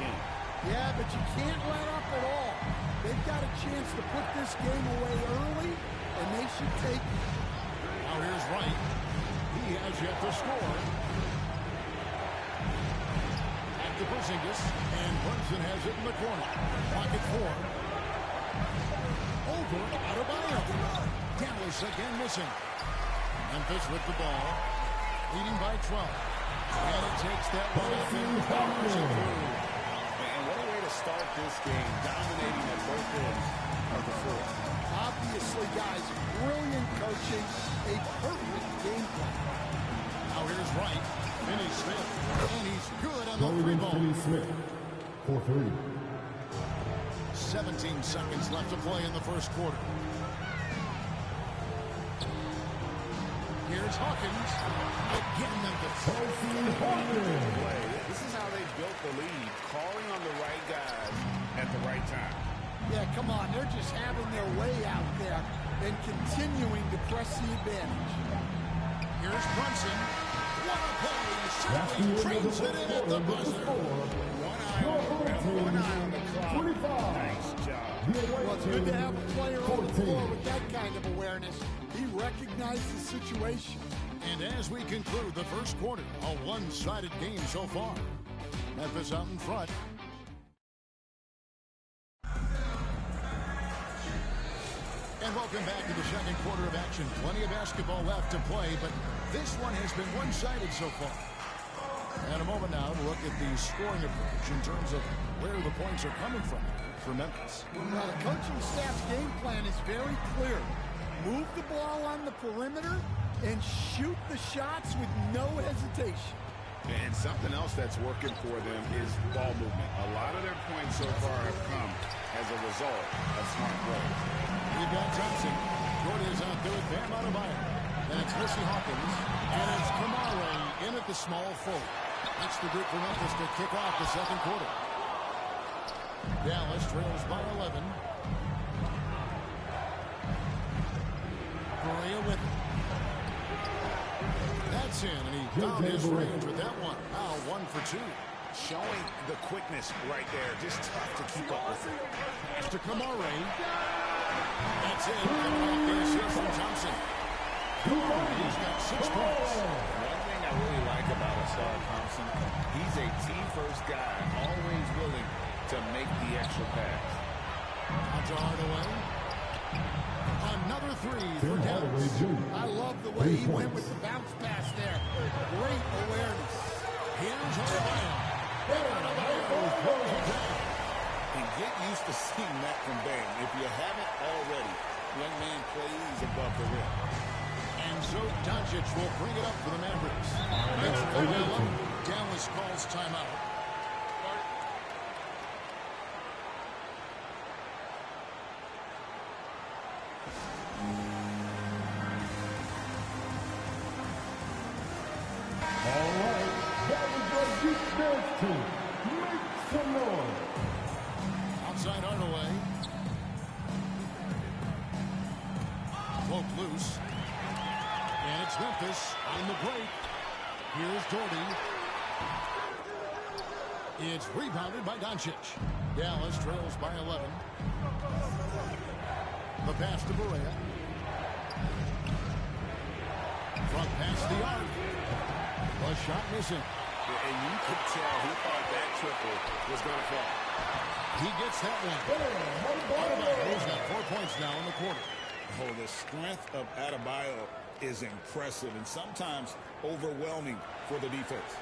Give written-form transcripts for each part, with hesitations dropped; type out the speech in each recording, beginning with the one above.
game. Yeah, but you can't let up at all. They've got a chance to put this game away early, and they should take it. Now here's Wright. He has yet to score. Back to Porzingis, and Brunson has it in the corner. Pocket 4. Over Adebayo. Dallas again missing. Memphis with the ball, leading by 12. And it takes that one up and powers it through. And what a way to start this game, dominating at both ends of the floor. Obviously, guys, brilliant coaching, a perfect game plan. Now here's Wright, Finney Smith, and he's good on the three ball. Finney Smith for 3. 17 seconds left to play in the first quarter. Here's Hawkins. Again, Memphis. This is how they built the lead, calling on the right guys at the right time. Yeah, come on. They're just having their way out there and continuing to press the advantage. Here's Brunson. What a play. Simply trains it in at the buzzer. One eye on the rim, one eye on the clock. 25. Nice job. Well, it's good to have a player on the floor with that kind of awareness. He recognized the situation. And as we conclude the first quarter, a one-sided game so far. Memphis out in front. And welcome back to the second quarter of action. Plenty of basketball left to play, but this one has been one-sided so far. And a moment now to look at the scoring approach in terms of where the points are coming from for Memphis. Well, the coaching staff's game plan is very clear. Move the ball on the perimeter and shoot the shots with no hesitation. And something else that's working for them is ball movement. A lot of their points so far have come as a result of smart play. We've got Thompson. Jordy's out there with Bam Adebayo. Then it's Missy Hawkins. And it's Kamara in at the small forward. That's the group for Memphis to kick off the second quarter. Dallas trails by 11. Correa with it. That's in, and he found his range with that one. Now 1 for 2. Showing the quickness right there. Just tough to keep up with it. After Kamara. That's it. Coming off the assist from Thompson. He's got 6 points. One thing I really like about Asar Thompson, he's a team-first guy, always willing to make the extra pass. Onto Hardaway. Another 3 for Dallas. I love the way he went with the bounce pass there. Great awareness. Here's Adebayo. And get used to seeing that from Bam. If you haven't already, young man plays above the rim. And so Doncic will bring it up for the Mavericks. It's 11. Dallas calls timeout. All right, that was your defense team. Make some noise. Outside Hardaway. Broke loose. And it's Memphis on the break. Here's Jordy. It's rebounded by Doncic. Dallas trails by 11. The pass to Berea. Front pass the arc. A shot missing. And you could tell he thought that triple was going to fall. He gets that one. Adebayo's got 4 points now in the quarter. Oh, the strength of Adebayo is impressive and sometimes overwhelming for the defense.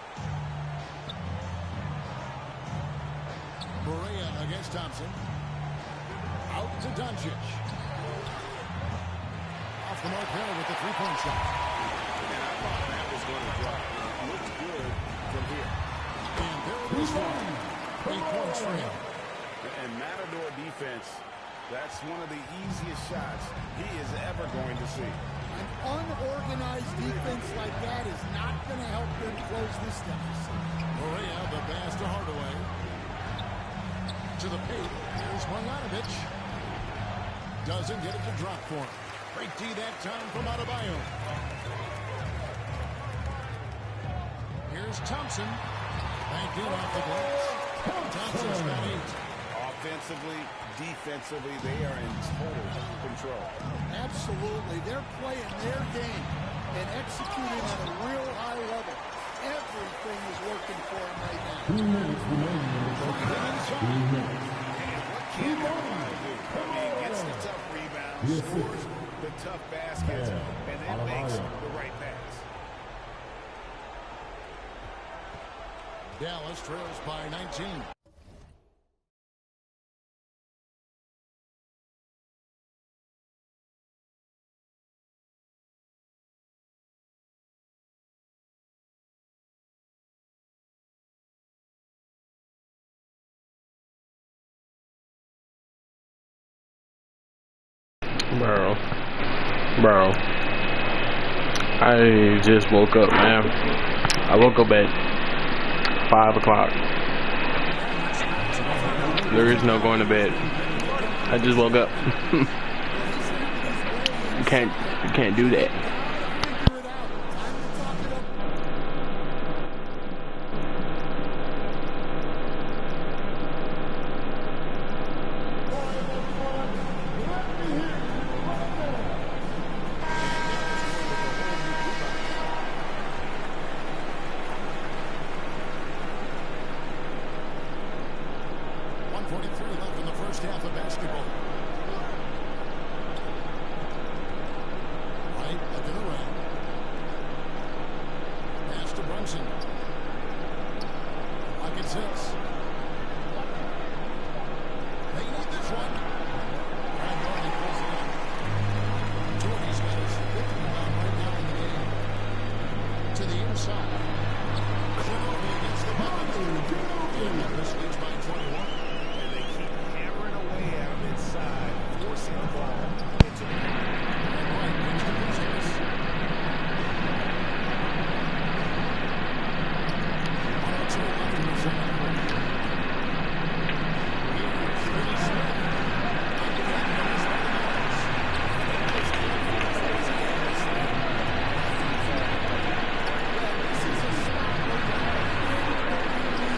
Berea against Thompson. Out to Doncic. Off the mark there with the three-point shot. And I thought that was going to drop. It looked good from here. And there it is. 8 points for him. And Matador defense, that's one of the easiest shots he is ever going to see. An unorganized defense like that is not going to help them close this deficit. Berea, the pass to Hardaway. To the paint. Here's Marjanovic. Doesn't get it to drop for him. Great D that time from Adebayo. Here's Thompson. Banked in off the glass. Thompson Offensively, defensively, they are in total control. Absolutely. They're playing their game and executing on a real high level. Everything is working for them right now. 2 minutes remaining in the first half. 2 minutes. And what can they do? I mean, gets the tough rebounds, scores the tough baskets, and then makes the right pass. Dallas trails by 19. Bro, I just woke up, man. I woke up at 5 o'clock. There is no going to bed. I just woke up. You can't do that.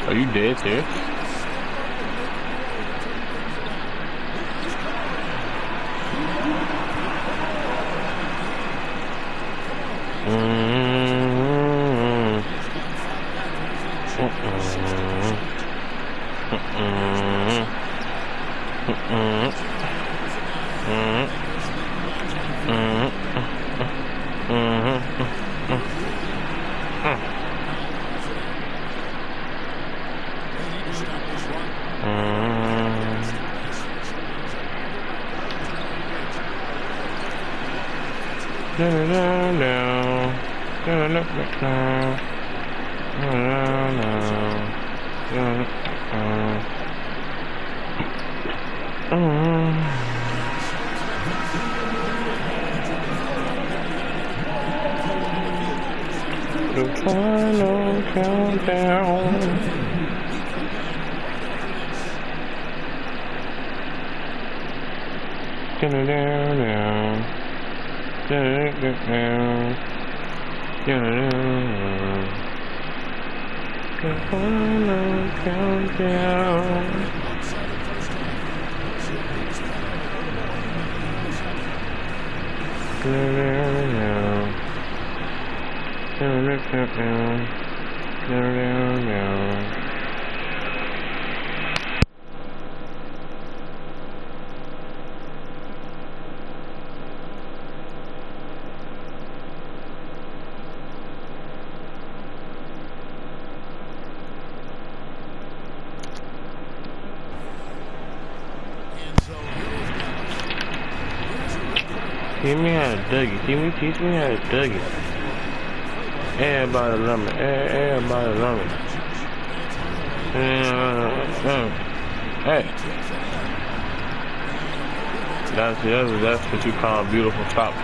Are you dead serious? The final countdown. The final countdown. Teach me how to Dougie. Teach me how to Dougie. Everybody love me. Everybody love me. Hey. That's what you call a beautiful stop.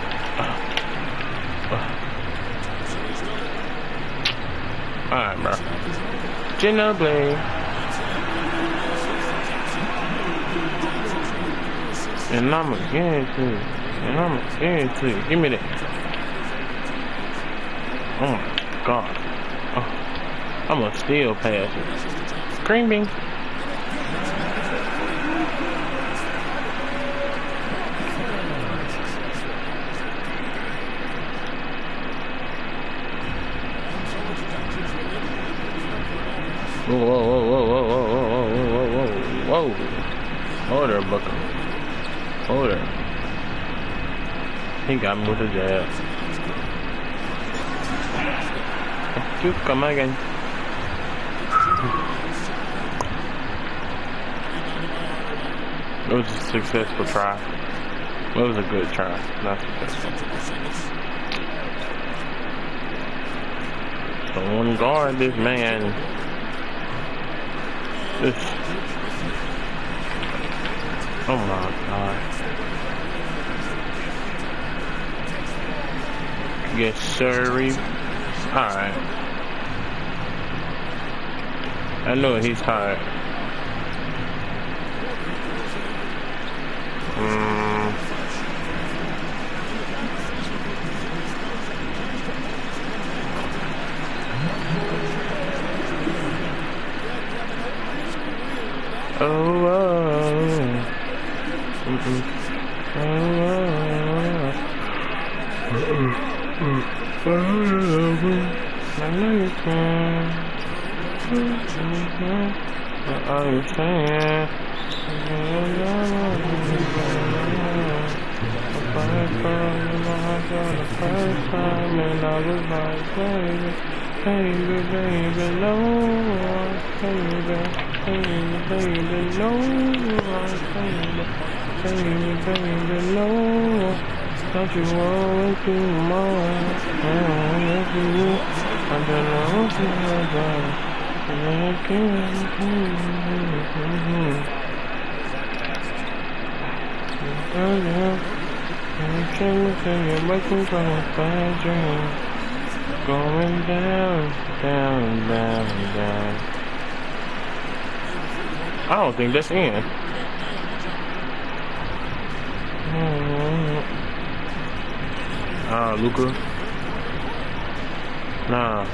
Alright, bro. Ginobili. And I'm again too. Give me that. Oh my god. Oh, I'm gonna still pass it. Screaming. Whoa, whoa, whoa, whoa, whoa, whoa, whoa, whoa, whoa, whoa. Hold her, Booker. Hold her. He got me with a jab. You come again. It was a successful try. It was a good try, not successful. Someone guard this man. Oh my God. Yes, sir. Alright. I know he's tired. I know you can. What are you saying? The first time and I was like, baby, baby, baby, no, baby, baby, baby, no, baby, baby, baby, no. Don't you always be mine? I love you. I don't know what you about. I can't. You're making from a bad dream. Going down, down, down, down. I don't think that's in. Luca. Nah.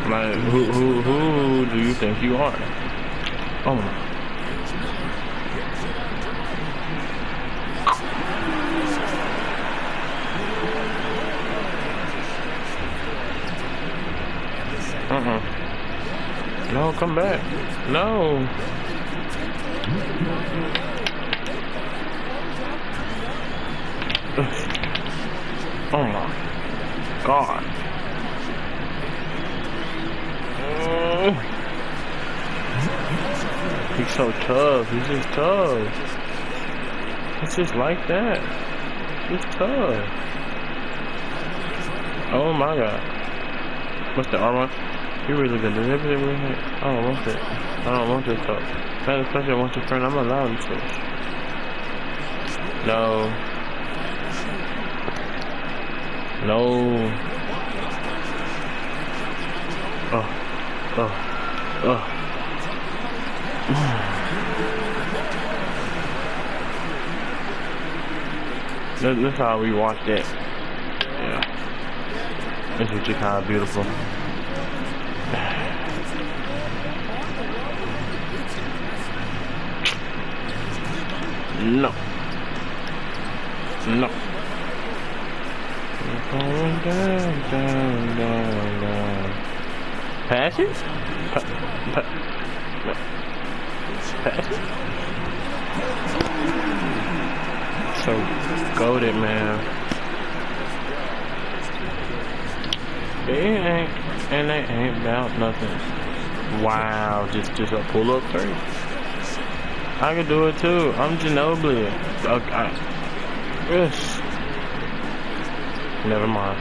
Like, who do you think you are? Oh my. No, come back. No. Oh my God. He's so tough. He's just tough. It's just like that. He's tough. Oh my God. What's the armor? You really good. Did everything we hit? I don't want it. I don't want this talk. Man, especially once your friend, I'm allowed to switch. No. No. That's how we watched it. Yeah. This is just kind of beautiful. No. No. Going down, down, down, down. Pass it? Pass it? So goated, man. It ain't, and they ain't about nothing. Wow, just a pull-up three. I can do it too. I'm Ginobili. Okay. Yes. Never mind.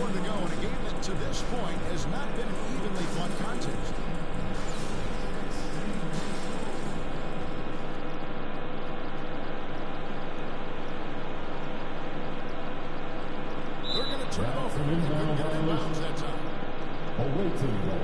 more to go in a game that to this point has not been an evenly fought contest. They're going to turn it over. They couldn't get it in bounds that time. Away team goal.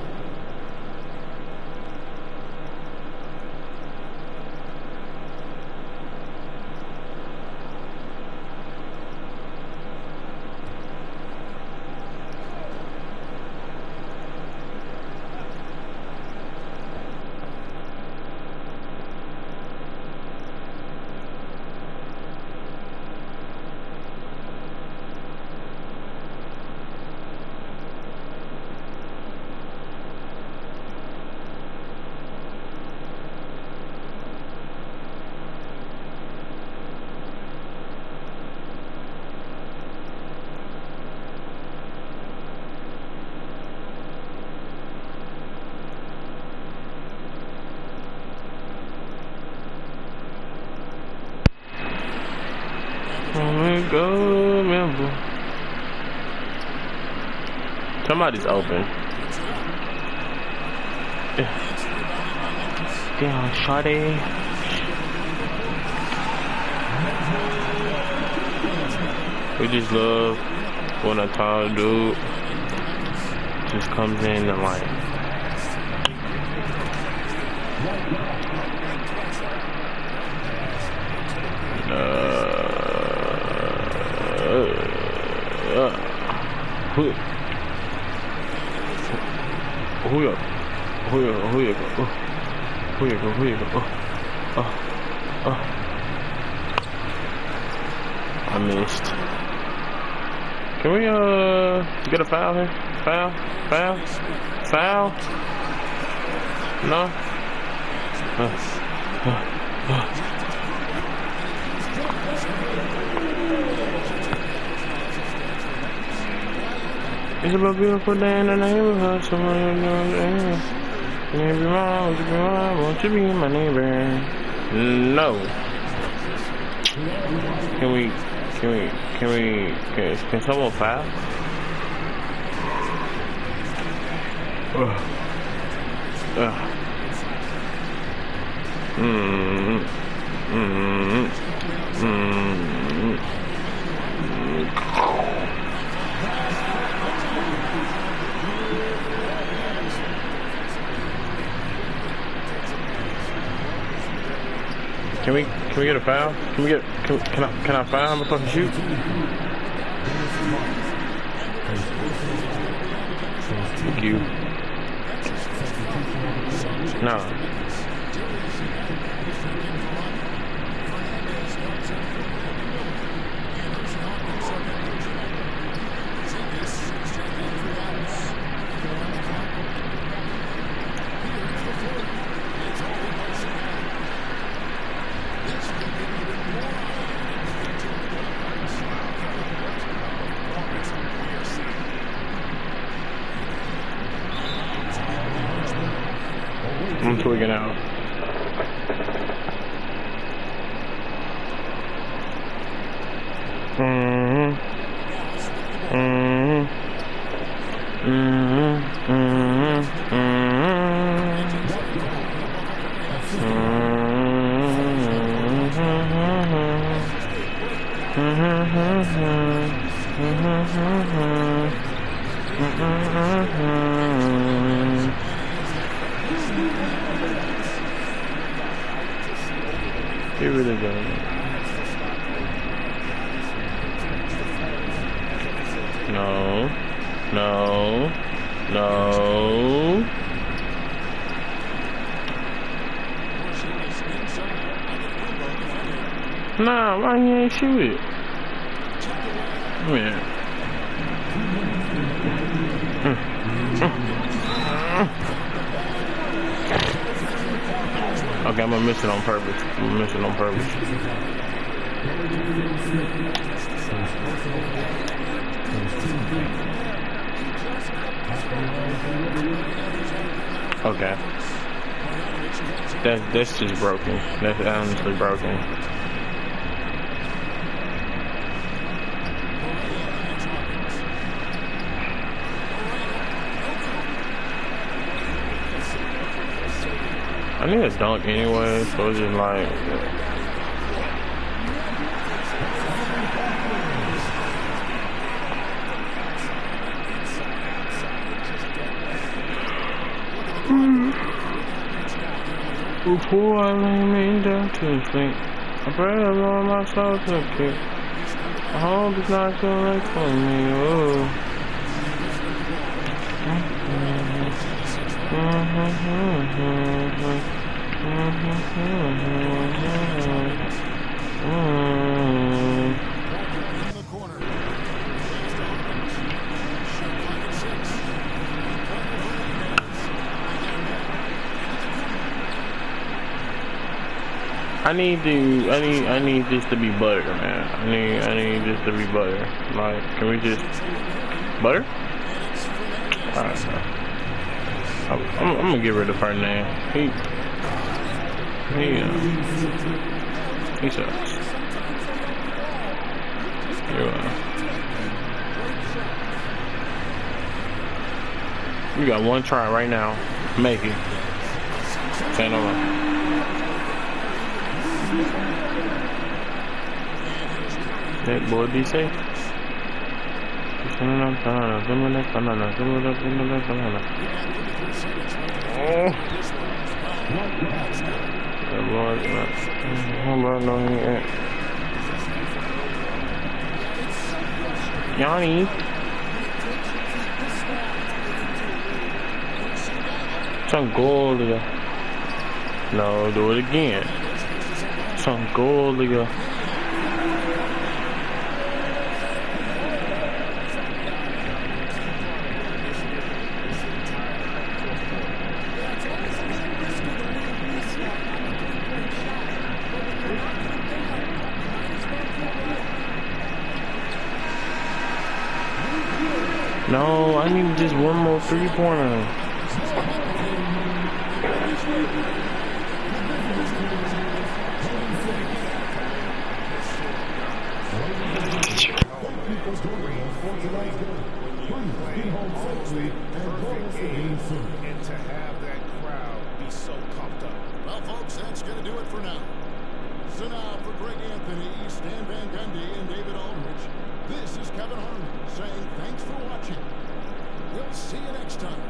Go, remember. Somebody's open. Damn, shawty. We just love when a tall dude just comes in and like. Who you go? I missed. Can we get a foul here? Foul? No? It's about beautiful day in the neighborhood, someone you know. Won't you be my neighbor? No. Can someone foul? Can we get a foul? Can I foul him if I can shoot? Thank you. No. I'm twigging out. He really does. No. Nah, why you ain't shoot it? Yeah. Okay, I'm gonna miss it on purpose. Okay. That's just broken. That's honestly broken. I need a dunk anyway, so it's just like. Before I lay me down to sleep, I pray the Lord my soul to keep. I hope it's not too late for me. Oh. I need this to be butter, man. I need this to be butter. Like, can we just butter? Alright, I'm gonna get rid of her name. He sucks. You got one try right now. Make it. Say no more. That boy be safe. Oh. That boy, no, he ain't. Yanni. Some goal to go. No, do it again. Some goal to go. No, I need just one more three-pointer. And to have that crowd be so pumped up. Well, folks, that's going to do it for now. So now for Greg Anthony, Stan Van Gundy, and David Aldrich, this is Kevin Harlan saying thanks for watching. We'll see you next time.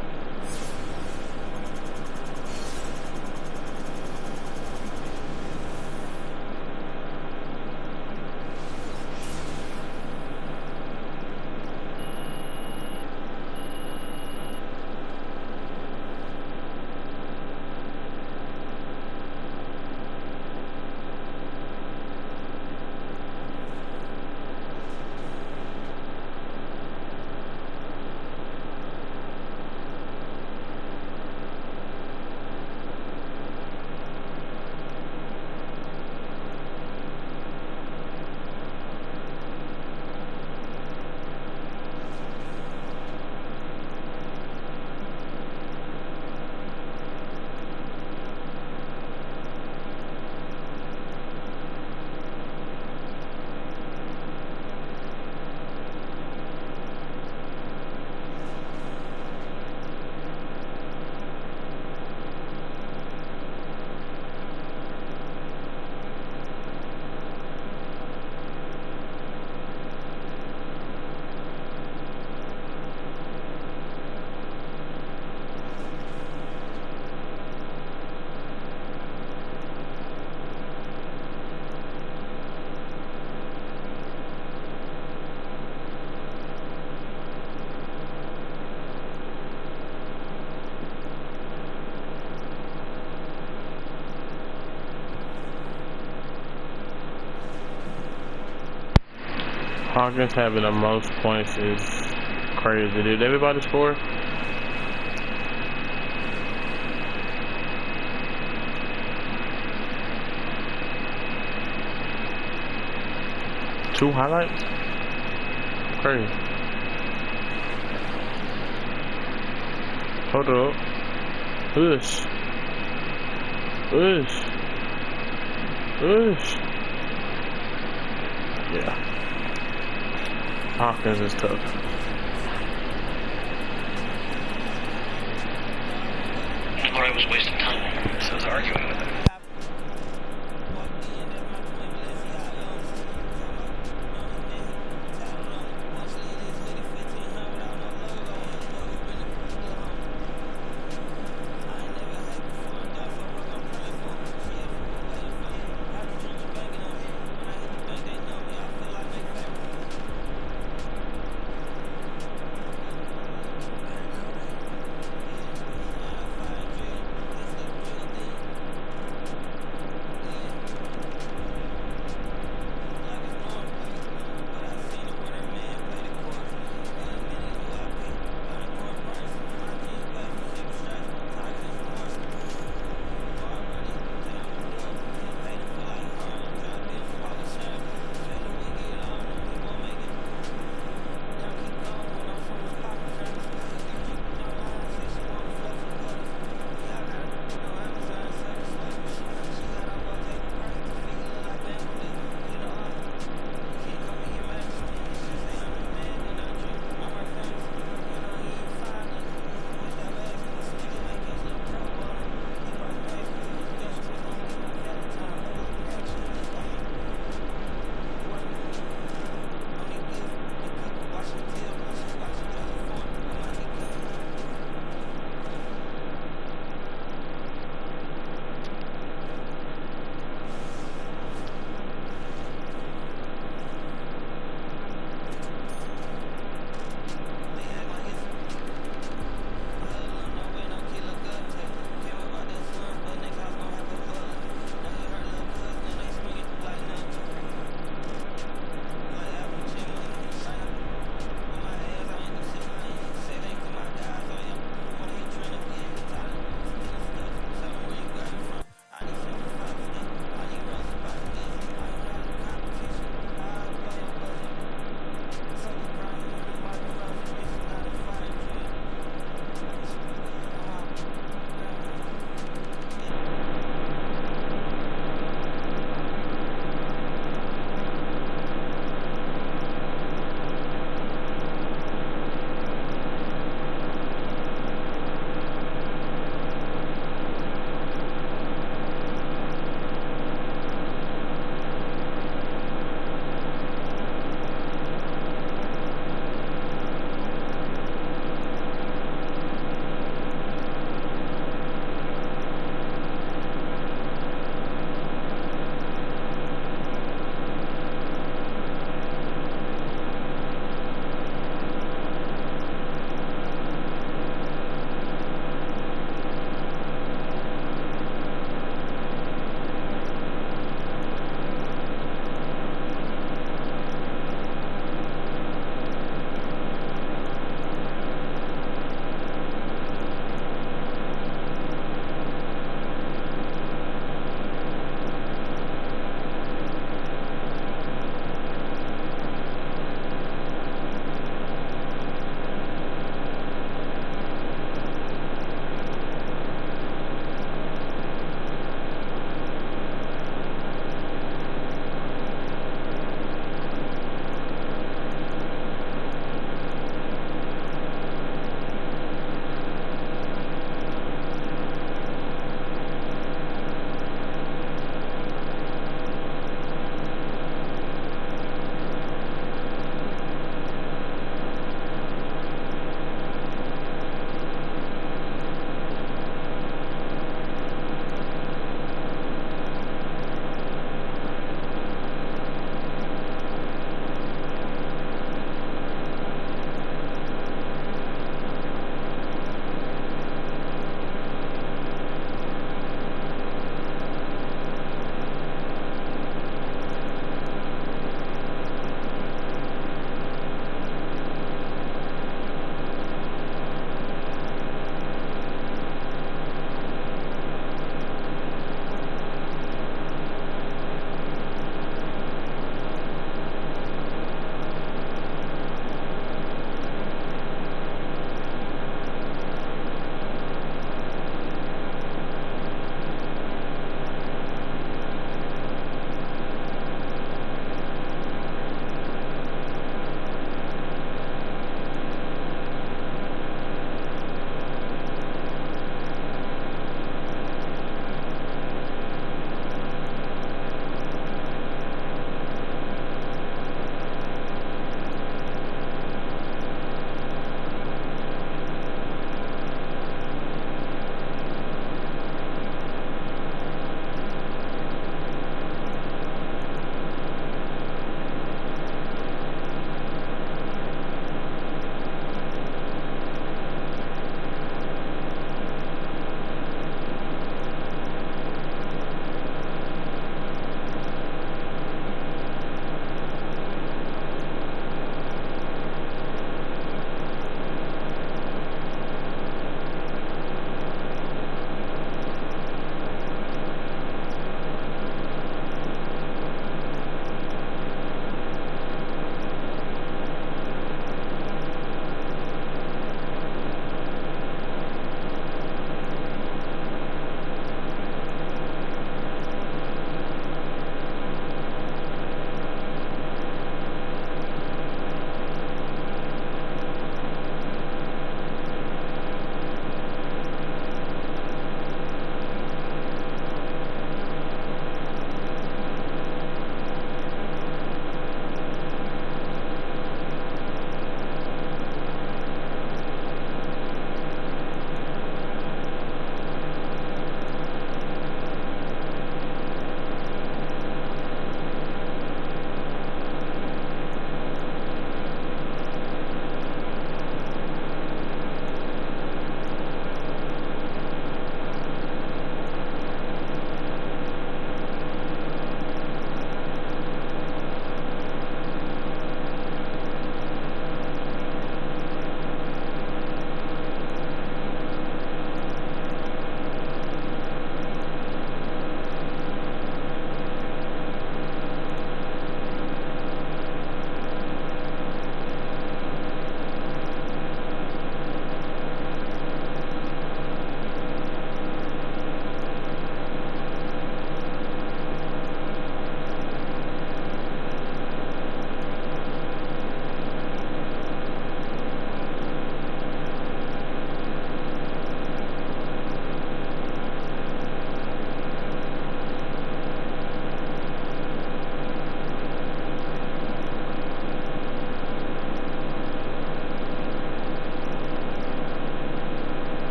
Hawkins having the most points is crazy. Did everybody score? Two highlights? Crazy. Hold up. Ush. Yeah. Hawkins is tough. I thought I was wasting time. so I was arguing with him.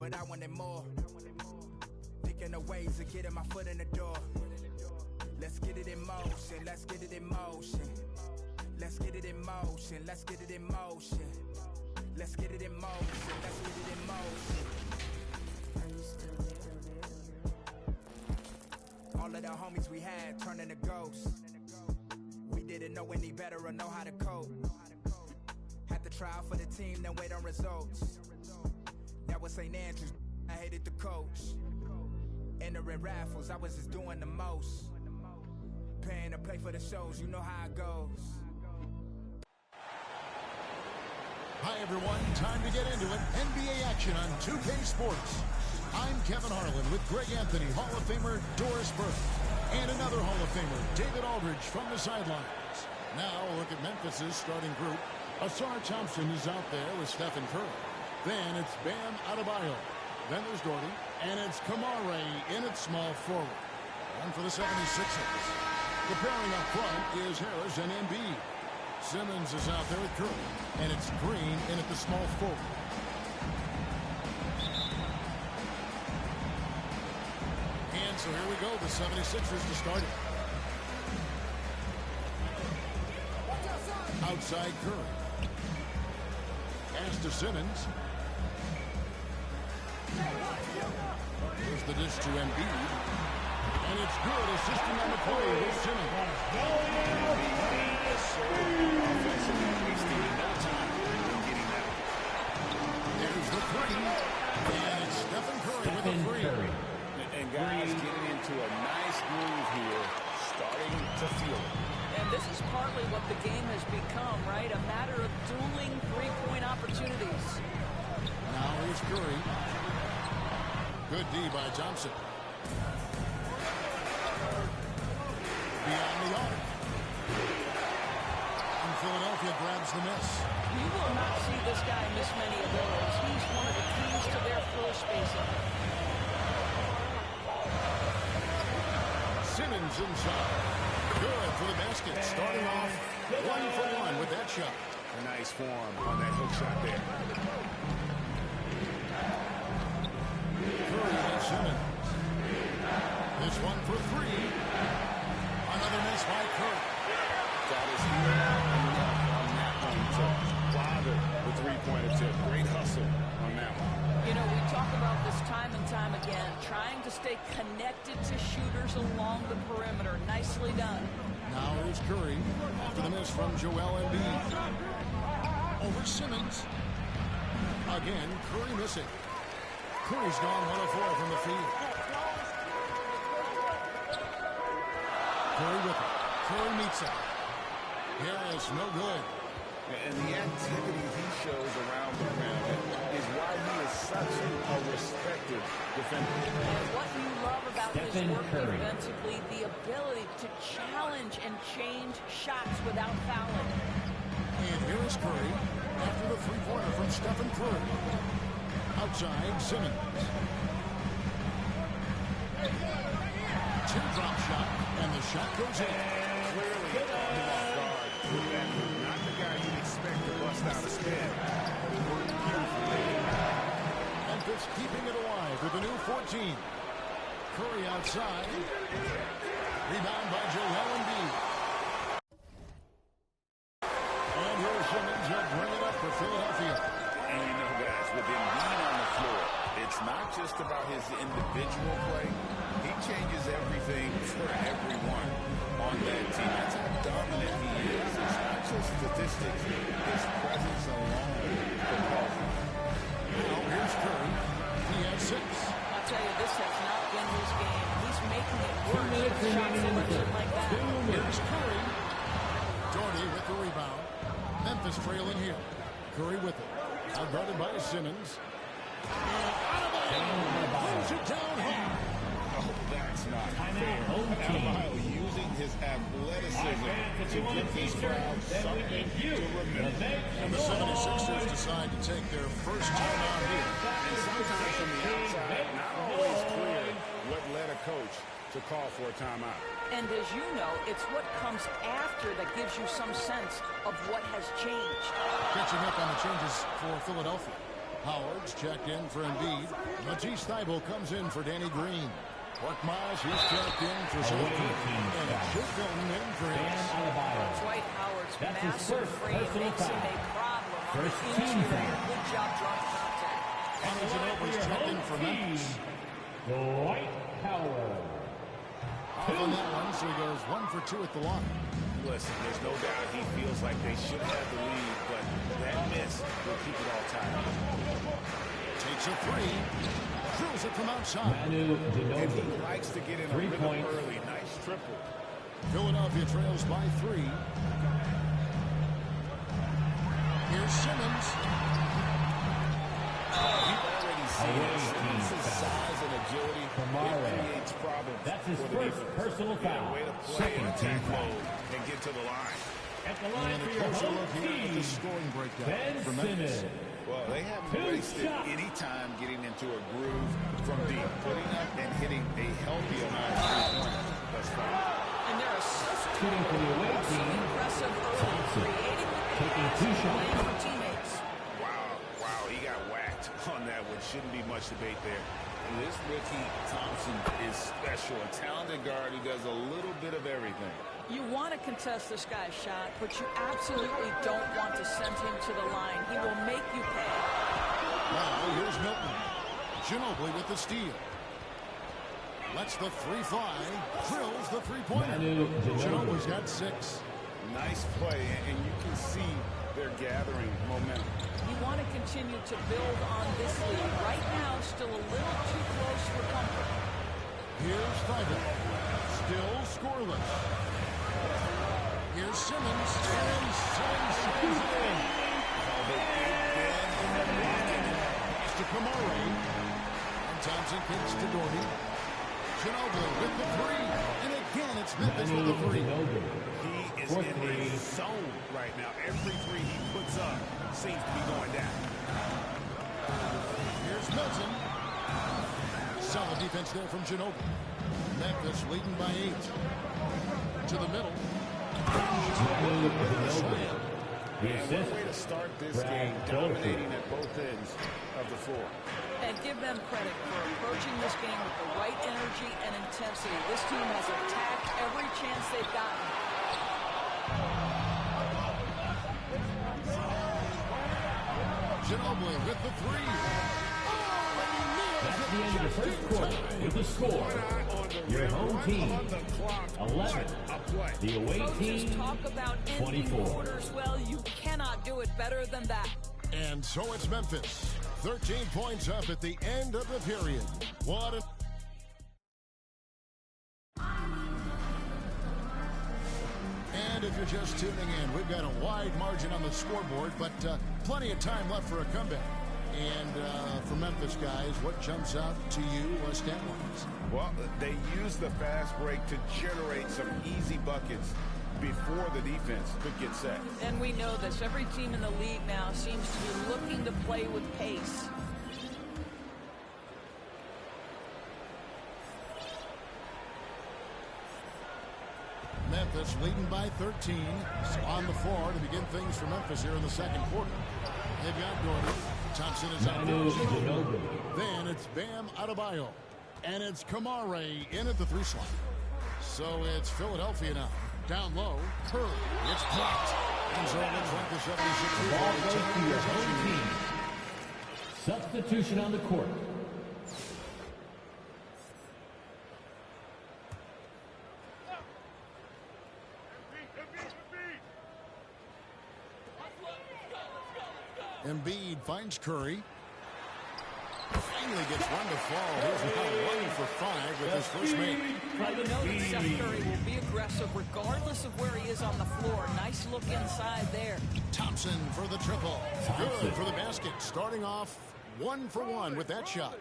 But I wanted more. Thinking of ways of getting my foot in the door. Let's get it in motion, let's get it in motion. Let's get it in motion, let's get it in motion. Let's get it in motion, let's get it in motion. Are you still there? All of the homies we had turning to ghosts. We didn't know any better or know how to cope. Had to try out for the team, then wait on results. That was St. Andrews, I hated the coach. Entering raffles, I was just doing the most. Paying to play for the shows, you know how it goes. Hi, everyone. Time to get into it. NBA action on 2K Sports. I'm Kevin Harlan with Greg Anthony, Hall of Famer Doris Burke, and another Hall of Famer, David Aldridge, from the sidelines. Now, a look at Memphis's starting group. Asar Thompson is out there with Stephen Curry. Then it's Bam Adebayo. Then there's Doherty. And it's Kamare in at small forward. And for the 76ers. The pairing up front is Harris and Embiid. Simmons is out there with Curry. And it's Green in at the small forward. And so here we go, the 76ers to start it. Outside Curry. Pass to Simmons. Here's the dish to Embiid. And it's good, assisting on the play with Simmons. There's the three. And it's Stephen Curry with the three. And guys getting into a nice groove here, starting to feel it. And this is partly what the game has become, right? A matter of dueling three-point opportunities. Now here's Curry. Good D by Thompson. Beyond the arc. And Philadelphia grabs the miss. You will not see this guy miss many of those. He's one of the keys to their floor spacing. Simmons inside. Good for the basket. Starting off 1-for-1 with that shot. A nice form on that hook shot there. Curry and Simmons. This one for three. Another miss by Curry. That is enough on that one to bother the three-point attempt. Great hustle on that one. You know, we talk about this time and time again, trying to stay connected to shooters along the perimeter. Nicely done. Now here's Curry after the miss from Joel Embiid. Over Simmons. Again, Curry missing. Curry's gone 1 of 4 from the field. Curry with it. Curry meets it. Harris, no good. And the activity he shows around the rim is why he is such a respected defender. And what you love about his work defensively, the ability to challenge and change shots without fouling. And here is Curry after the three-pointer from Stephen Curry. Outside, Simmons. Teardrop shot, and the shot goes in. Clearly caught him off guard. Not the guy you'd expect to bust out a spin. Memphis keeping it alive with a new 14. Curry outside. Rebound by Joel Embiid. And here's Simmons. He'll bring it up for Philadelphia. And you know, guys, with Embiid on the floor, it's not just about his individual play. He changes everything for everyone on that team. That's how dominant he is. It's not just statistics. His presence alone propels him. Now here's Curry. He has 6. I'll tell you, this has not been his game. He's making it work. Shots emerging like that. Here's Curry. Doherty with the rebound. Memphis trailing here. Curry with it. Outguarded by Simmons. And Adebayo brings it down hard. Oh, that's not fair. Adebayo using his athleticism to give this crowd something to remember. And the 76ers decide to take their first time out here. And sometimes from the outside, not always clear what led a coach to call for a timeout. And as you know, it's what comes after that gives you some sense of what has changed. Catching up on the changes for Philadelphia. Howard's checked in for Embiid. Matisse Thybulle comes in for Danny Green. Korkmaz, he's checked in for Safety. And Chilton in for Dwight Howard's massive frame makes him a problem on the interior. Good job drawing contact. And Ginobili's checked in for Memphis. Dwight Howard. Off on that one, so he goes 1 for 2 at the line. Listen, there's no doubt he feels like they should have the lead, but that miss will keep it all tied. Takes a three. Drills it from outside. And he likes to get in a rhythm early. Nice triple. Philadelphia trails by 3. Here's Simmons. You already see his size and agility. It creates problems. That's his for the first defense. personal foul. Way to play in attack mode and get to the line. At the line And for a your closer home look here at the team, scoring breakdown Ben for Memphis. Simmons. Well, they haven't Two wasted shots. any time getting into a groove from deep, putting up and hitting a healthy amount of three-pointers thus far. And there are Shooting for the away team. impressive early, creating Taking 2 shots. playing for teammates. Wow, he got whacked on that one. Shouldn't be much debate there. This rookie Thompson is special, a talented guard who does a little bit of everything. You want to contest this guy's shot, but you absolutely don't want to send him to the line. He will make you pay. Now here's Milton. Ginobili with the steal. Lets the three fly. Drills the three-pointer. Ginobili's got 6. Nice play, and you can see they're gathering momentum. You want to continue to build on this lead. Right now, still a little too close for comfort. Here's Thybulle. Still scoreless. Here's Simmons. And Simmons sends it in. Pass to Kamari. And Thompson kicks to Doherty. Ginobili with the 3. And again, it's Memphis with the 3. He is in his zone right now. Every 3 he puts up seems to be going down. Here's Milton. Solid defense there from Ginobili. Memphis leading by 8. To the middle. And one way to start this game, dominating at both ends of the floor. And give them credit for approaching this game with the right energy and intensity. This team has attacked every chance they've gotten. Ginobili with the 3. That's the end of the first quarter with the score. Your home team, 11. The away team, Talk about ending 24. quarters. Well, you cannot do it better than that. And so it's Memphis. 13 points up at the end of the period. What a... And if you're just tuning in, we've got a wide margin on the scoreboard, but plenty of time left for a comeback. And for Memphis guys, what jumps out to you stat-wise? Well, they use the fast break to generate some easy buckets before the defense could get set. And we know this. Every team in the league now seems to be looking to play with pace. Memphis leading by 13. On the floor to begin things for Memphis here in the second quarter. They've got Doherty. Thompson is out there. Then it's Bam Adebayo. And it's Kamari in at the 3 slot. So it's Philadelphia now. Down low. Curry. It's blocked. And so it looks like the 76ers Ball goes to your home team. Substitution on the court. Embiid finds Curry. Finally gets one to fall. He's now 1 for 5 with his first make. Well, you know that Seth Curry will be aggressive regardless of where he is on the floor. Nice look inside there. Thompson for the triple. Good for the basket. Starting off 1 for 1 with that shot.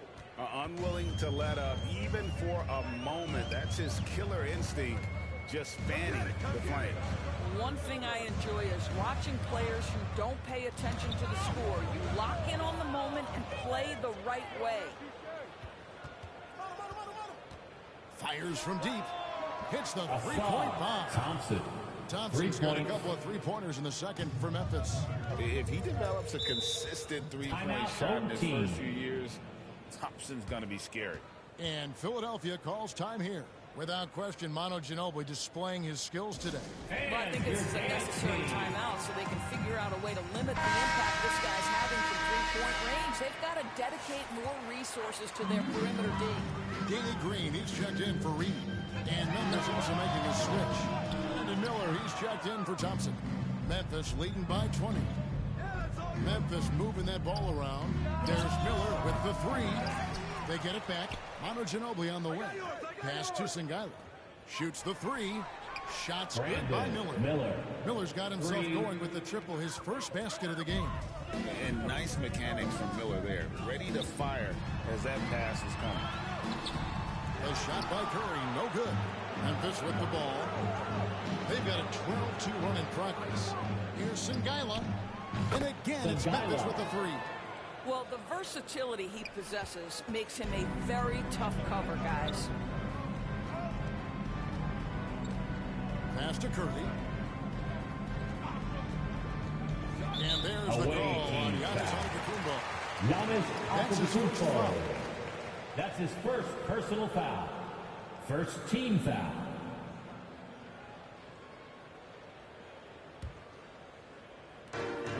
Unwilling to let up even for a moment. That's his killer instinct, just fanning the flame. One thing I enjoy is watching players who don't pay attention to the score. You lock in on the moment and play the right way. Fires from deep. Hits the three-point bomb. Thompson. Thompson's got a couple of three-pointers in the second for Memphis. If he develops a consistent three-point shot in his first few years, Thompson's going to be scary. And Philadelphia calls time here. Without question, Llsqjmj displaying his skills today. Well, I think this is a necessary timeout so they can figure out a way to limit the impact this guy's having from three-point range. They've got to dedicate more resources to their perimeter D. Danny Green, he's checked in for Reed. And Memphis also making a switch. Brandon Miller, he's checked in for Thompson. Memphis leading by 20. Memphis moving that ball around. There's Miller with the three. They get it back. Llsqjmj on the way. Pass to Singala. Shoots the three. Shots good by Miller. Miller's got himself going with the triple, his first basket of the game. And nice mechanics from Miller there. Ready to fire as that pass is coming. A shot by Curry, no good. Memphis with the ball. They've got a 12-2 run in progress. Here's Singala. And again, it's Memphis with the three. Well, the versatility he possesses makes him a very tough cover, guys. Pass to Curry. And there's the call on Giannis Antetokounmpo. Giannis Antetokounmpo. That's his first personal foul. First team foul.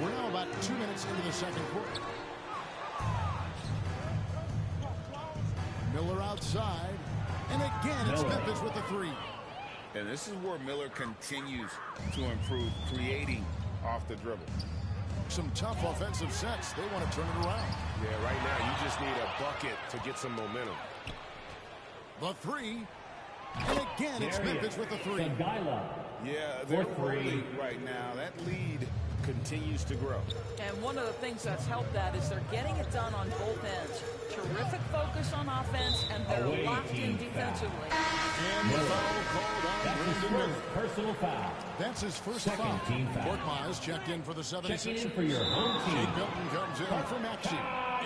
We're now about 2 minutes into the second quarter. Miller outside. And again, it's Memphis with the three. And this is where Miller continues to improve, creating off the dribble. Some tough offensive sets. They want to turn it around. Yeah, right now you just need a bucket to get some momentum. The three. And again, it's Memphis with the three. Yeah, they're rolling right now. That lead continues to grow. And one of the things that's helped that is they're getting it done on both ends. Terrific focus on offense, and they're locked in defensively. And the foul called on Brandon Miller. Personal foul. That's his first Second foul. team foul. Fort Myers checked in for the 76ers. Checking in for your home team. Shake Milton comes in for Maxey.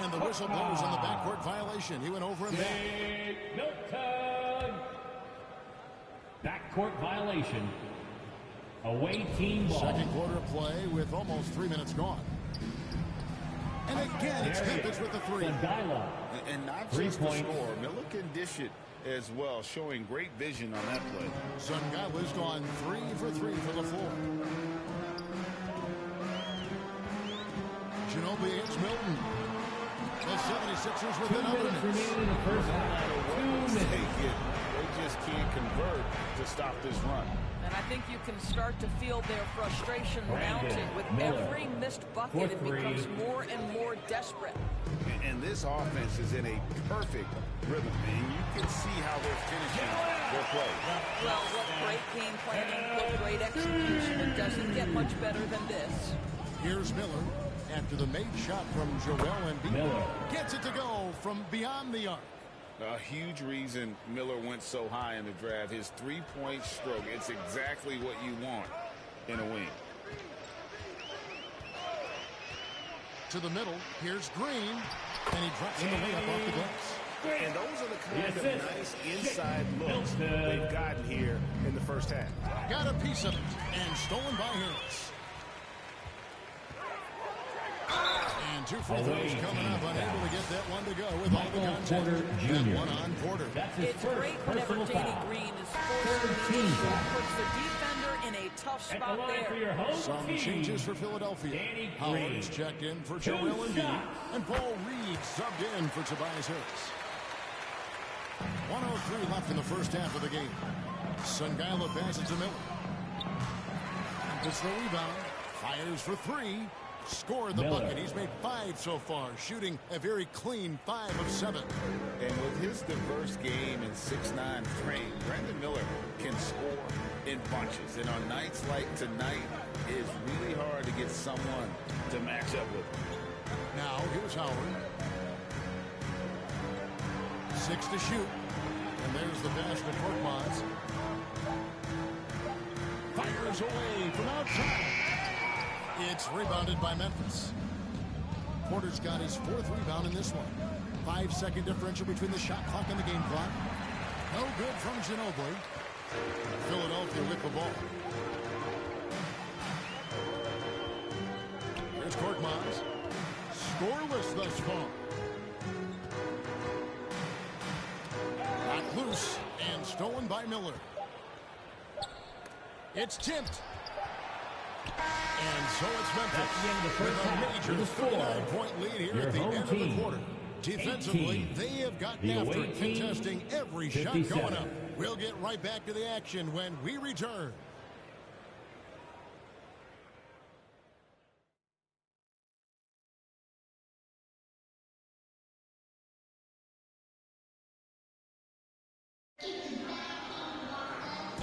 And the whistle blows on the backcourt violation. He went over and back. Shake Milton. Backcourt violation. Away team ball. Second quarter play with almost 3 minutes gone. And again, it's Memphis with the three. And not just the score. Miller can dish it as well, showing great vision on that play. Sungaila's gone 3 for 3 for the floor. Ginobili hits Milton. The 76ers within 2 minutes remaining in the first half. 2 minutes. They just can't convert to stop this run. And I think you can start to feel their frustration mounting. With every missed bucket, it becomes more and more desperate. And this offense is in a perfect rhythm, and you can see how they're finishing their play. Well, what great game planning, what great execution. It doesn't get much better than this. Here's Miller after the made shot from Joel Embiid. Gets it to go from beyond the arc. A huge reason Miller went so high in the draft. His three-point stroke. It's exactly what you want in a wing. To the middle. Here's Green. And he drops in the layup off the glass. And those are the kind of nice inside looks they've gotten here in the first half. Got a piece of it. And stolen by Harris. And 2 free throws coming up, unable to get that one to go with all the contact. That one on Porter. It's great whenever Danny Green is forced to be puts the defender in a tough spot there. Some changes for Philadelphia. Howard's checked in for Joel Embiid, and Paul Reed subbed in for Tobias Harris. 1:03 left in the first half of the game. Sungala passes to Miller. Gets the rebound. Fires for three. Scored the bucket. He's made 5 so far, shooting a very clean 5 of 7. And with his diverse game and 6'9" frame, Brandon Miller can score in bunches. And on nights like tonight, it's really hard to get someone to match up with him. Now, here's Howard. 6 to shoot. And there's the pass to Korkmaz. Fires away from outside. It's rebounded by Memphis. Porter's got his 4th rebound in this one. 5-second differential between the shot clock and the game clock. No good from Ginobili. Philadelphia with the ball. work, Mons. Scoreless thus far. Knocked loose and stolen by Miller. It's tipped. And so it's Memphis with a major 39-point lead here at the end of the quarter. Defensively, they have gotten after it, contesting every shot going up. We'll get right back to the action when we return.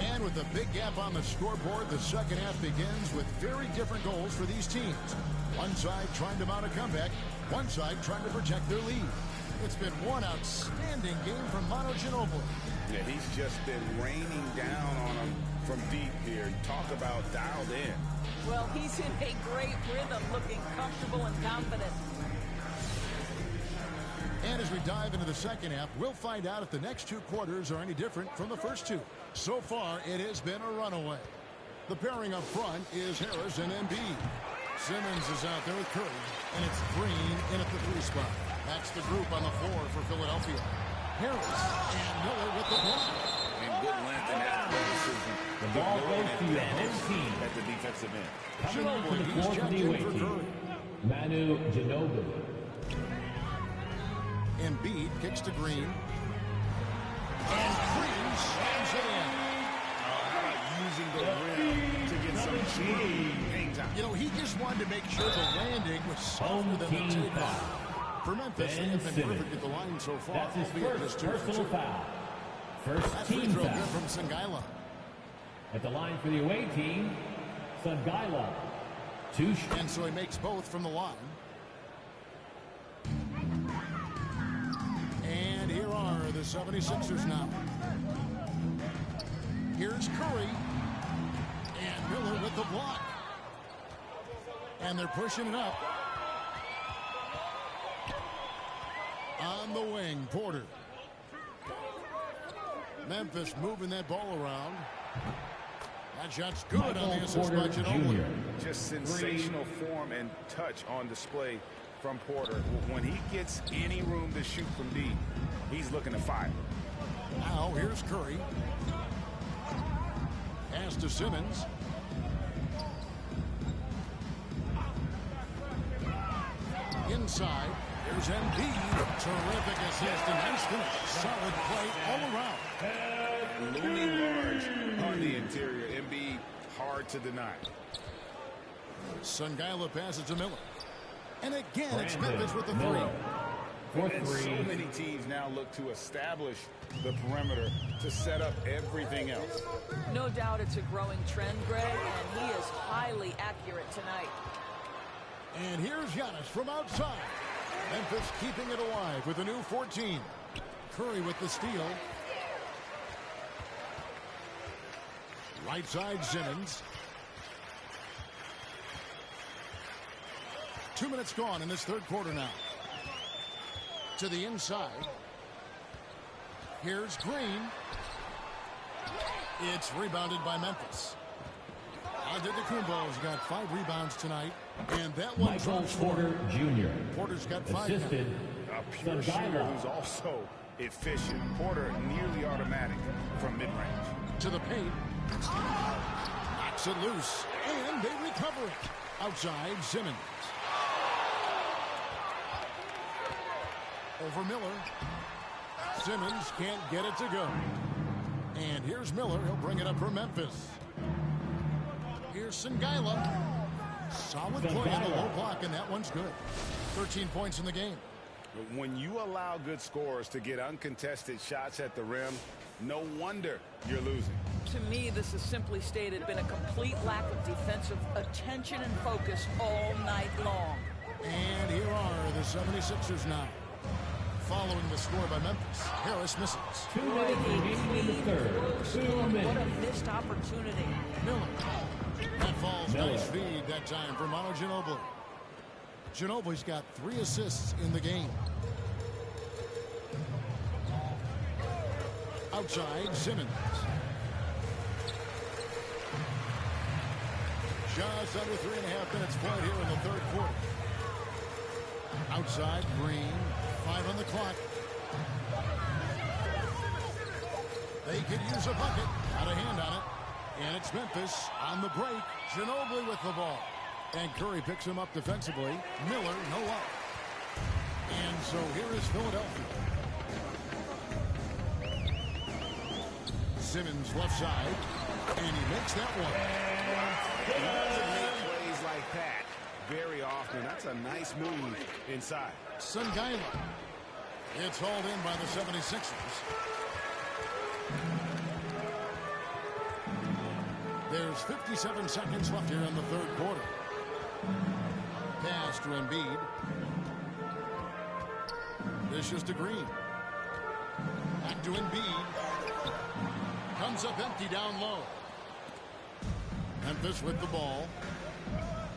And with a big gap on the scoreboard, the second half begins with very different goals for these teams. One side trying to mount a comeback, one side trying to protect their lead. It's been one outstanding game from Llsqjmj. Yeah, he's just been raining down on them from deep here. Talk about dialed in. Well, he's in a great rhythm, looking comfortable and confident. And as we dive into the second half, we'll find out if the next two quarters are any different from the first two. So far, it has been a runaway. The pairing up front is Harris and Embiid. Simmons is out there with Curry, and it's Green in at the 3 spot. That's the group on the floor for Philadelphia. Harris and Miller with the block. And good length and athleticism. The ball goes to your home team at the defensive end. Coming on to the floor for the away team, Llsqjmj. Embiid kicks to Green. And Green slams it in. Using the rim to get some hang time. You know, he just wanted to make sure the landing was softer than the takeoff. For Memphis, they have been perfect at the line so far. That's his first personal foul. First That's team free throw foul. good from Llsqjmj. At the line for the away team, Llsqjmj. And so he makes both from the line. And here are the 76ers now. Here's Curry. And Miller with the block. And they're pushing it up. On the wing, Porter. Memphis moving that ball around. That shot's good on the assist by Ginobili. Just sensational form and touch on display from Porter. When he gets any room to shoot from deep, he's looking to fire. Now here's Curry. Pass to Simmons. Inside. There's Embiid. Terrific assist and nice finish. Solid play all around. Looming large on the interior. Embiid hard to deny. Llsqjmj passes to Miller. And again, it's Memphis with the three. And so many teams now look to establish the perimeter to set up everything else. No doubt it's a growing trend, Greg, and he is highly accurate tonight. And here's Giannis from outside. Memphis keeping it alive with a new 14. Curry with the steal. Right side, Simmons. 2 minutes gone in this third quarter now. To the inside. Here's Green. It's rebounded by Memphis. Antetokounmpo's got 5 rebounds tonight. And that one Michael Porter Jr. Porter's got 5 assisted. A pure shooter who's also efficient. Porter nearly automatic from mid-range. To the paint. Knocks it loose. And they recover it. Outside, Simmons. Over Miller. Simmons can't get it to go. And here's Miller. He'll bring it up for Memphis. Here's Llsqjmj. Solid play on the low block, and that one's good. 13 points in the game. When you allow good scorers to get uncontested shots at the rim, no wonder you're losing. To me, this has simply stated been a complete lack of defensive attention and focus all night long. And here are the 76ers now. Following the score by Memphis, Harris misses. 2 minutes remaining in the third. What a missed opportunity. Miller. That falls. Nice feed that time from Llsqjmj. Ginobili's got 3 assists in the game. Outside, Simmons. Just under 3.5 minutes played here in the third quarter. Outside, Green. 5 on the clock. They could use a bucket. Got a hand on it. And it's Memphis on the break. Ginobili with the ball. And Curry picks him up defensively. Miller, no up. And so here is Philadelphia. Simmons left side. And he makes that one. He doesn't make plays like that very often. That's a nice move inside. Sungaila. It's hauled in by the 76ers. There's 57 seconds left here in the third quarter. Pass to Embiid. Dishes to Green. Back to Embiid. Comes up empty down low. Memphis with the ball.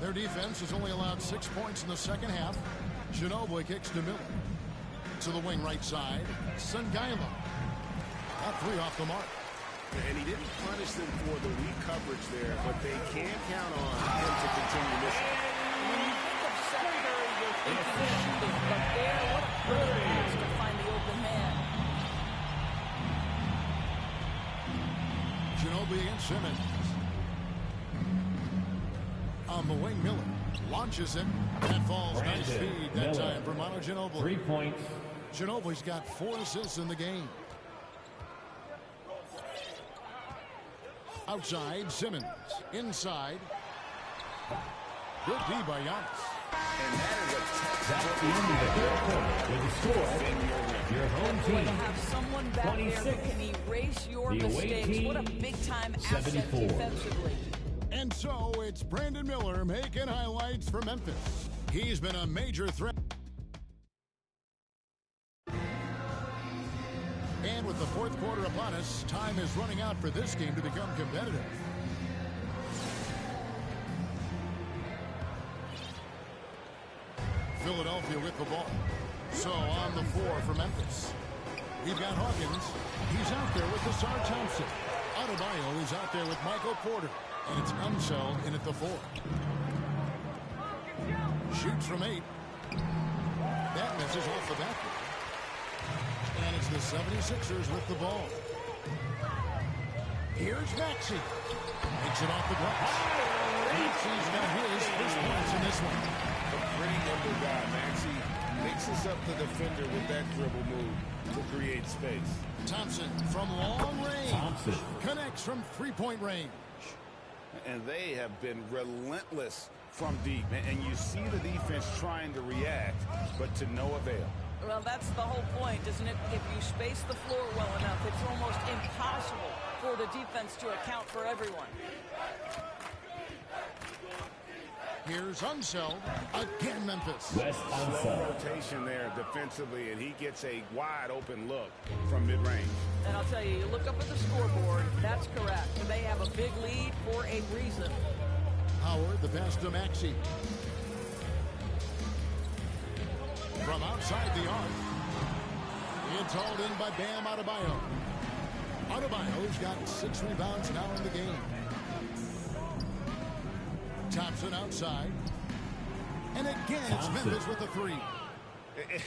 Their defense has only allowed 6 points in the second half. Ginobili kicks to Miller. To the wing right side. Sungaila. All 3 off the mark. And he didn't punish them for the weak coverage there, but they can count on him to continue missing. When you think of secondary, you're thinking shooting, but there, what a perfect pass to find the open man. Ginobili against Simmons. On the wing, Miller launches it. That falls. Nice feed that time for Manu Ginobili. 3 points. Ginobili's got 4 assists in the game. Outside, Simmons. Inside. Good D by Giannis. And that is a That's the end of the third quarter. With the score, your home Way to team have someone back there 26. who can erase your The away mistakes. team, What a big-time asset 74. defensively. And so it's Brandon Miller making highlights for Memphis. He's been a major threat. And with the fourth quarter upon us, time is running out for this game to become competitive. Philadelphia with the ball. So on the floor for Memphis. We've got Hawkins. He's out there with Desar Thompson. Adebayo is out there with Michael Porter. And it's Unseld in at the 4. Shoots from 8. That misses off the backboard. And it's the 76ers with the ball. Here's Maxey. Makes it off the glass. Maxey's got his first points in this one. A pretty nimble guy, Maxey. Mixes up the defender with that dribble move to create space. Thompson from long range. Thompson Connects from three-point range. And they have been relentless from deep. And you see the defense trying to react, but to no avail. Well, that's the whole point, isn't it? If you space the floor well enough, it's almost impossible for the defense to account for everyone. Here's Unseld. Again, Memphis. West Slow Unseld. rotation there defensively, and he gets a wide open look from mid-range. And I'll tell you, you look up at the scoreboard, that's correct. They have a big lead for a reason. Howard, the pass to Maxey. From outside the arc. It's hauled in by Bam Adebayo. Adebayo's got 6 rebounds now in the game. Thompson outside. And again, it's Memphis with a 3.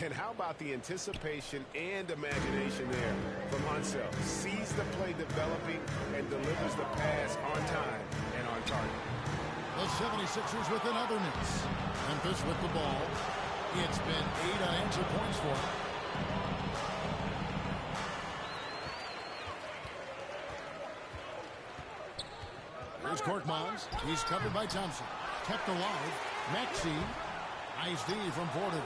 And how about the anticipation and imagination there from Unseld? Sees the play developing and delivers the pass on time and on target. The 76ers with another miss. Memphis with the ball. It's been 8 unanswered points for him. Here's Korkmaz. He's covered by Thompson. Kept alive. Maxey. Nice D from Porter.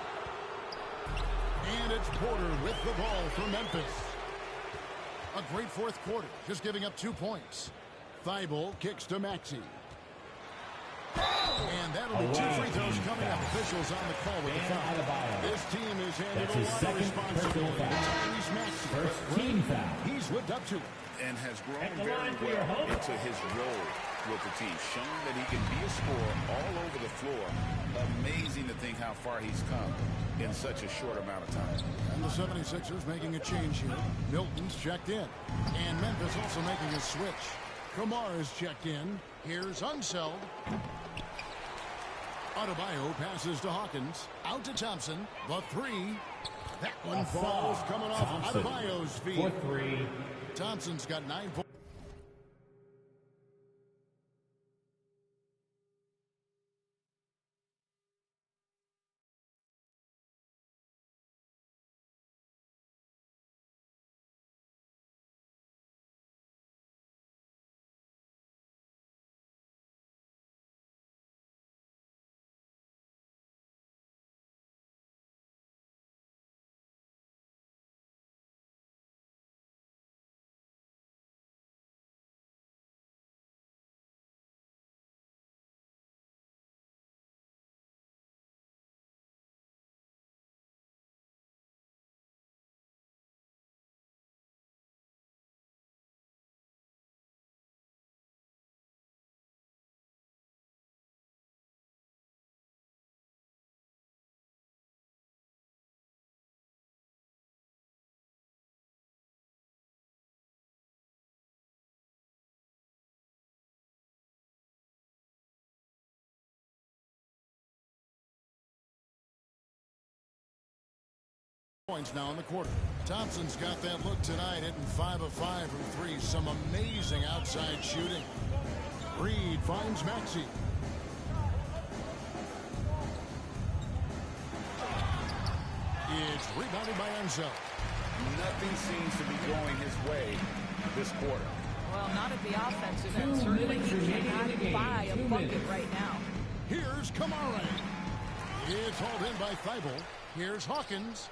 And it's Porter with the ball for Memphis. A great fourth quarter. Just giving up 2 points. Thibault kicks to Maxey. And that'll be 2 free throws coming up. Officials on the call with the foul. This team is handed That's his a lot of second responsibility. personal foul. He's Maxey. First team foul. He's lived up to it. And has grown At the very line for your well home. into his role with the team, showing that he can be a scorer all over the floor. Amazing to think how far he's come in such a short amount of time. And the 76ers making a change here. Milton's checked in. And Memphis also making a switch. Kamara is checked in. Here's Unseld. Adebayo passes to Hawkins. Out to Thompson. The three. That one falls coming off Adebayo's feet. For 3. Thompson's got 9 points. Points now in the quarter. Thompson's got that look tonight, hitting 5 of 5 from 3. Some amazing outside shooting. Reed finds Maxey. It's rebounded by Enzo. Nothing seems to be going his way this quarter. Well, not at the offensive end. Certainly he cannot buy a bucket right now. Here's Kamara. It's hauled in by Thibault. Here's Hawkins.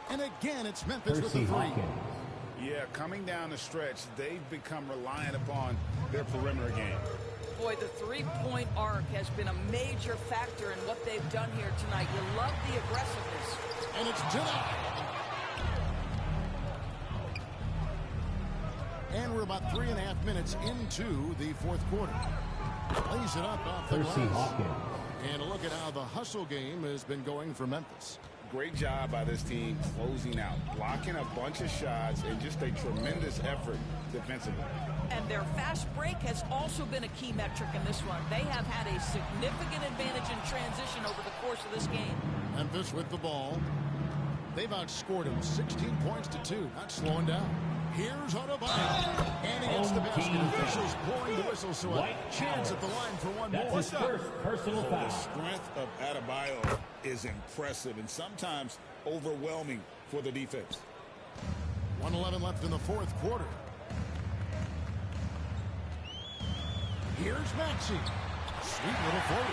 And again, it's Memphis with the 3. Yeah, coming down the stretch, they've become reliant upon their perimeter game. Boy, the three-point arc has been a major factor in what they've done here tonight. You love the aggressiveness. And it's denied. And we're about 3.5 minutes into the fourth quarter. Lays it up off the glass. And a look at how the hustle game has been going for Memphis. Great job by this team closing out, blocking a bunch of shots, and just a tremendous effort defensively. And their fast break has also been a key metric in this one. They have had a significant advantage in transition over the course of this game. Memphis with the ball. They've outscored them 16 points to 2, not slowing down. Here's Adebayo. And he hits the basket. Officials blowing the whistle, so a chance at the line for one more. That's his first personal foul. The strength of Adebayo is impressive and sometimes overwhelming for the defense. 1:11 left in the fourth quarter. Here's Maxey. Sweet little 40.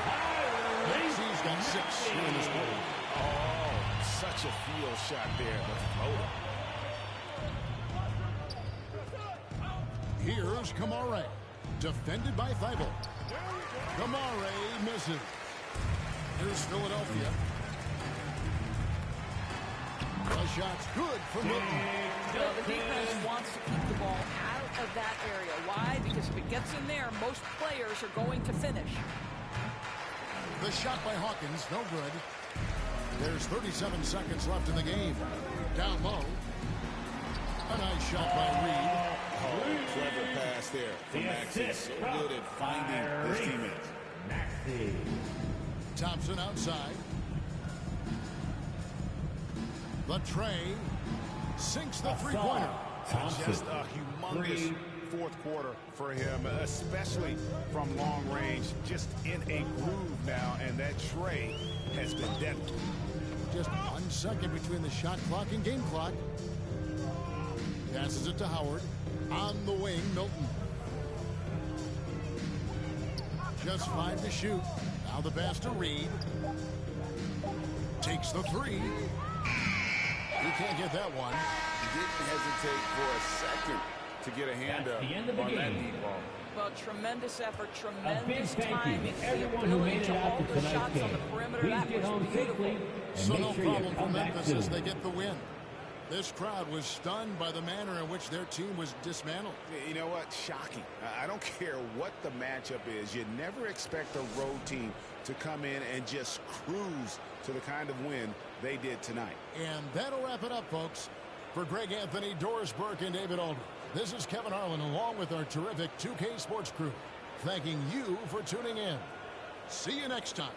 Maxey's got 6 here in this quarter. Oh, such a field shot there, the floater. Here's Kamara. Defended by Thibault. Kamara misses. Here's Philadelphia. The shot's good for Milton. Well, the defense wants to keep the ball out of that area. Why? Because if it gets in there, most players are going to finish. The shot by Hawkins, no good. There's 37 seconds left in the game. Down low. A nice shot by Reed. Oh, clever pass there from Maxey. So good at finding his teammates. Maxey. Thompson outside. The tray sinks the three-pointer. Just a humongous fourth quarter for him, especially from long range. Just in a groove now, and that tray has been deadly. Just 1 second between the shot clock and game clock. Passes it to Howard. On the wing, Milton. Just 5 to shoot. Now the pass to Reed. Takes the 3. He can't get that one. Didn't hesitate for a second to get a hand up on that deep ball. Well, tremendous effort, tremendous timing. Everyone who made it out to tonight's game. Please get home safely. So no problem for Memphis as they get the win. This crowd was stunned by the manner in which their team was dismantled. You know what? Shocking. I don't care what the matchup is. You never expect a road team to come in and just cruise to the kind of win they did tonight. And that'll wrap it up, folks. For Greg Anthony, Doris Burke, and David Aldridge, this is Kevin Harlan along with our terrific 2K Sports crew, thanking you for tuning in. See you next time